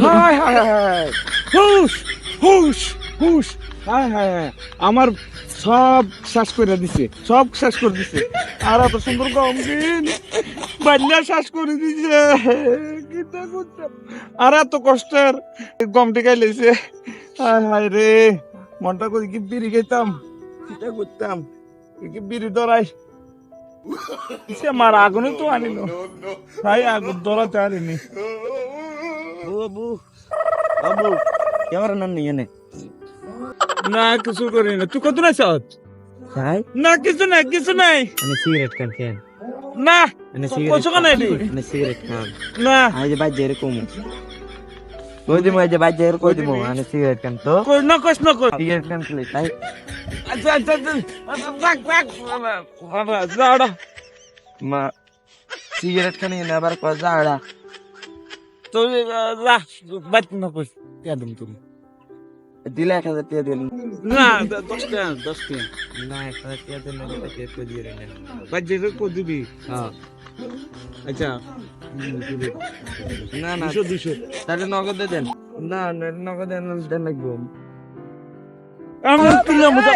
হায় হায় হায় হুশ হুশ হুশ হায় হায় হায় আমার সব শ্বাস করে দিছে সব শেষ করে দিছে আর এত সুন্দর গম দিন বাল্যা শ্বাস করে দিছে কিটা করতাম আর এত কষ্টের গম টিকাই লেছে হায় হায় রে মনটা করে কি বিড়ি খেতাম কিটা করতাম কি বিড়ি ধরাই সে মার আগুনে তো আনিল তাই আগুন ধরাতে আনিনি বাবু বাবু কেমন নাম এনে না কিছু করি না তুই কত নাই সৎ চাই না কিছু নাই কিছু নাই মানে সিগারেট খান কেন না মানে কত খান আইডি মানে সিগারেট খান না আমি যে বাজে এরকম কই দিমু এই যে বাজে এর কই দিমু মানে সিগারেট খান তো কই না কষ্ট না কর সিগারেট খান খেলে তাই আচ্ছা আচ্ছা রাখ রাখ বাবা যাড়া মা সিগারেট খানি না আবার কয় জাড়া তো রাখ বাত না কই কেদম তুমি দিলে 1000 টাকা দিন না 10 টাকা 10 টাকা না 1000 টাকা দিন না বাজে কই দিয়ে রেন বাজে কো দিবি হ্যাঁ আচ্ছা না না 200 তাহলে নগদ দেন না না নগদ দেন লাগবে আমার তুই মজা